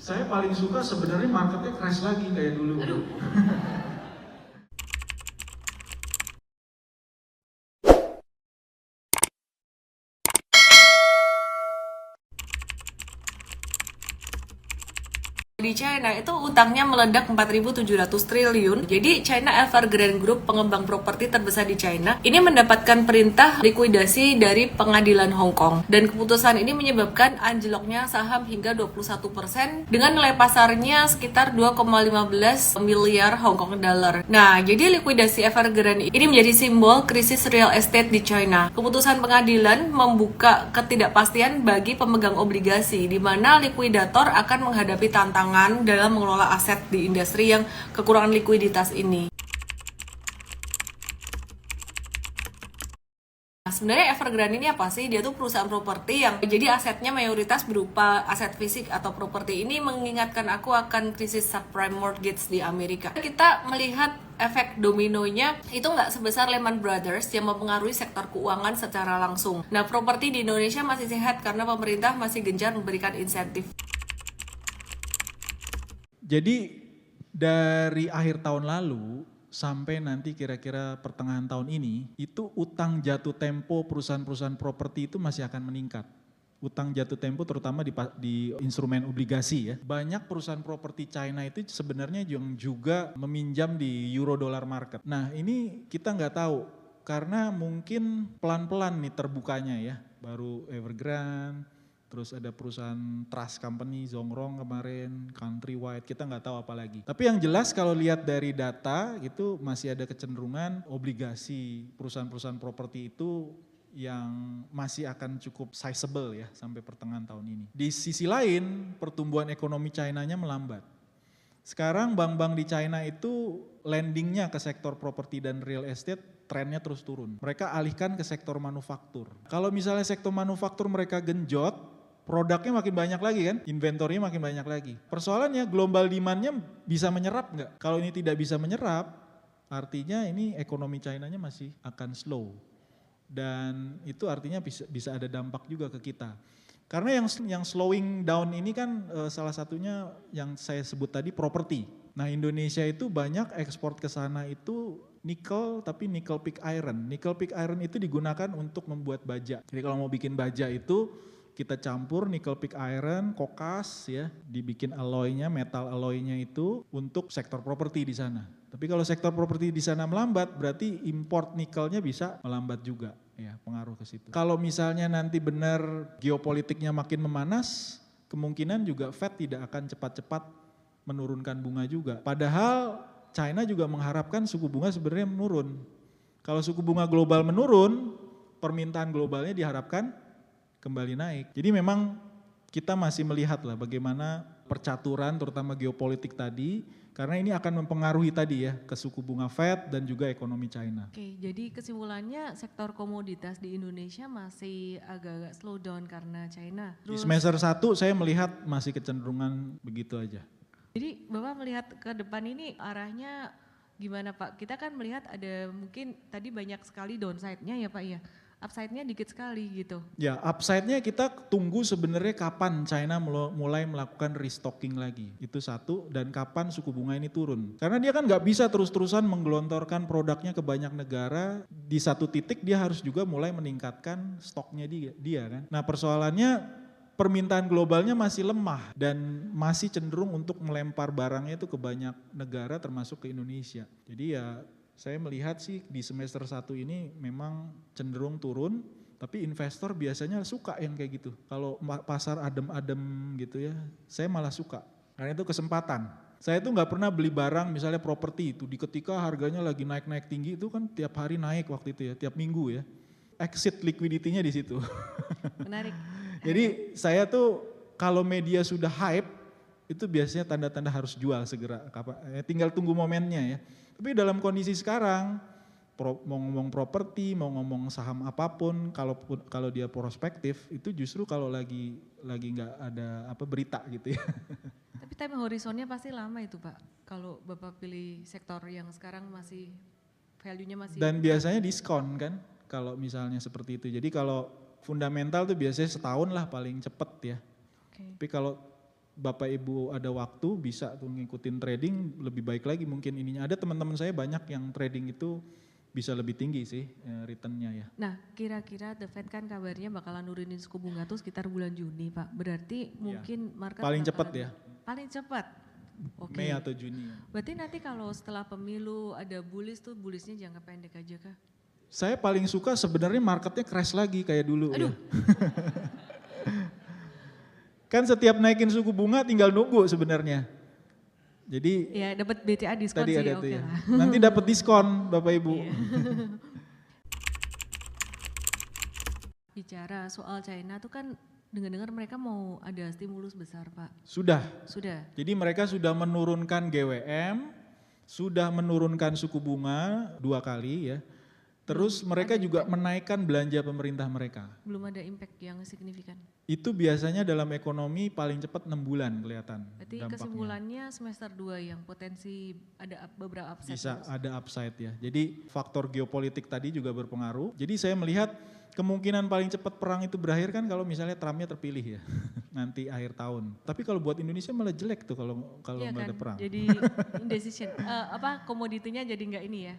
Saya paling suka sebenarnya marketnya crash lagi kayak dulu. Di China itu utangnya meledak 4.700 triliun. Jadi China Evergrande Group, pengembang properti terbesar di China, ini mendapatkan perintah likuidasi dari pengadilan Hong Kong. Dan keputusan ini menyebabkan anjloknya saham hingga 21% dengan nilai pasarnya sekitar 2,15 miliar Hong Kong dollar. Nah, jadi likuidasi Evergrande ini menjadi simbol krisis real estate di China. Keputusan pengadilan membuka ketidakpastian bagi pemegang obligasi, di mana likuidator akan menghadapi tantangan dalam mengelola aset di industri yang kekurangan likuiditas ini. Nah, sebenarnya Evergrande ini apa sih? Dia tuh perusahaan properti yang jadi asetnya mayoritas berupa aset fisik atau properti. Ini mengingatkan aku akan krisis subprime mortgage di Amerika. Kita melihat efek dominonya itu nggak sebesar Lehman Brothers yang mempengaruhi sektor keuangan secara langsung. Nah, properti di Indonesia masih sehat karena pemerintah masih gencar memberikan insentif. Jadi dari akhir tahun lalu sampai nanti kira-kira pertengahan tahun ini, itu utang jatuh tempo perusahaan-perusahaan properti itu masih akan meningkat. Utang jatuh tempo terutama di instrumen obligasi ya. Banyak perusahaan properti China itu sebenarnya yang juga meminjam di euro dollar market. Nah ini kita nggak tahu karena mungkin pelan-pelan nih terbukanya ya. Baru Evergrande, terus ada perusahaan trust company, Zongrong kemarin, Countrywide, kita nggak tahu apa lagi. Tapi yang jelas kalau lihat dari data itu masih ada kecenderungan obligasi perusahaan-perusahaan properti itu yang masih akan cukup sizable ya sampai pertengahan tahun ini. Di sisi lain pertumbuhan ekonomi China-nya melambat. Sekarang bank-bank di China itu lendingnya ke sektor properti dan real estate trennya terus turun. Mereka alihkan ke sektor manufaktur. Kalau misalnya sektor manufaktur mereka genjot, produknya makin banyak lagi kan, inventorinya makin banyak lagi. Persoalannya global demand-nya bisa menyerap nggak? Kalau ini tidak bisa menyerap, artinya ini ekonomi China-nya masih akan slow. Dan itu artinya bisa ada dampak juga ke kita. Karena yang slowing down ini kan salah satunya yang saya sebut tadi properti. Nah Indonesia itu banyak ekspor ke sana itu nikel tapi nickel pig iron. Nickel pig iron itu digunakan untuk membuat baja. Jadi kalau mau bikin baja itu kita campur nickel pig iron, kokas ya, dibikin alloynya, metal alloynya itu untuk sektor properti di sana. Tapi kalau sektor properti di sana melambat, berarti import nikelnya bisa melambat juga, ya pengaruh ke situ. Kalau misalnya nanti benar geopolitiknya makin memanas, kemungkinan juga Fed tidak akan cepat-cepat menurunkan bunga juga. Padahal China juga mengharapkan suku bunga sebenarnya menurun. Kalau suku bunga global menurun, permintaan globalnya diharapkan kembali naik. Jadi memang kita masih melihat lah bagaimana percaturan terutama geopolitik tadi, karena ini akan mempengaruhi tadi ya ke suku bunga Fed dan juga ekonomi China. Oke, jadi kesimpulannya sektor komoditas di Indonesia masih agak-agak slow down karena China. Di semester 1 saya melihat masih kecenderungan begitu aja. Jadi Bapak melihat ke depan ini arahnya gimana Pak? Kita kan melihat ada mungkin tadi banyak sekali downside-nya ya Pak ya. Upside-nya dikit sekali gitu. Ya, upside-nya kita tunggu sebenarnya kapan China mulai melakukan restocking lagi. Itu satu, dan kapan suku bunga ini turun. Karena dia kan nggak bisa terus-terusan menggelontorkan produknya ke banyak negara. Di satu titik dia harus juga mulai meningkatkan stoknya dia kan. Nah persoalannya permintaan globalnya masih lemah dan masih cenderung untuk melempar barangnya itu ke banyak negara termasuk ke Indonesia. Jadi ya saya melihat sih di semester 1 ini memang cenderung turun, tapi investor biasanya suka yang kayak gitu. Kalau pasar adem-adem gitu ya, saya malah suka. Karena itu kesempatan. Saya tuh nggak pernah beli barang misalnya properti itu, di ketika harganya lagi naik-naik tinggi itu kan tiap hari naik waktu itu ya, tiap minggu ya. Exit liquidity-nya di situ. Menarik. Jadi saya tuh kalau media sudah hype, itu biasanya tanda-tanda harus jual segera. Tinggal tunggu momennya ya. Tapi dalam kondisi sekarang, mau ngomong properti, mau ngomong saham apapun, kalau dia prospektif, itu justru kalau lagi nggak ada berita gitu ya. Tapi time horizonnya pasti lama itu Pak. Kalau Bapak pilih sektor yang sekarang masih value-nya masih. Dan biasanya diskon kan, kalau misalnya seperti itu. Jadi kalau fundamental tuh biasanya setahun lah paling cepet ya. Okay. Tapi kalau Bapak Ibu ada waktu bisa tuh ngikutin trading lebih baik lagi mungkin ininya. Ada teman-teman saya banyak yang trading itu bisa lebih tinggi sih returnnya ya. Nah, kira-kira The Fed kan kabarnya bakalan nurunin suku bunga tuh sekitar bulan Juni, Pak. Berarti mungkin market Paling bakalan- cepat ya. Paling cepat. Oke. Mei atau Juni. Berarti nanti kalau setelah pemilu ada bullish tuh bullishnya jangka pendek aja kah? Saya paling suka sebenarnya marketnya crash lagi kayak dulu ya. Kan setiap naikin suku bunga tinggal nunggu sebenarnya. Jadi Ya dapat BTA diskon tadi sih, ada oke tuh ya. lah. Nanti dapat diskon Bapak Ibu. Bicara soal China tuh kan dengar-dengar mereka mau ada stimulus besar, Pak. Sudah. Sudah. Jadi mereka sudah menurunkan GWM, sudah menurunkan suku bunga 2 kali ya. Terus mereka juga menaikkan belanja pemerintah mereka. Belum ada impact yang signifikan. Itu biasanya dalam ekonomi paling cepat 6 bulan kelihatan Berarti dampaknya. kesimpulannya semester 2 yang potensi ada beberapa upside. Bisa terus. ada upside ya. Jadi faktor geopolitik tadi juga berpengaruh. Jadi saya melihat kemungkinan paling cepat perang itu berakhir kan kalau misalnya Trumpnya terpilih ya nanti akhir tahun. Tapi kalau buat Indonesia malah jelek tuh kalau Iya nggak kan? ada perang. Jadi indecision. Komoditinya jadi nggak ini ya?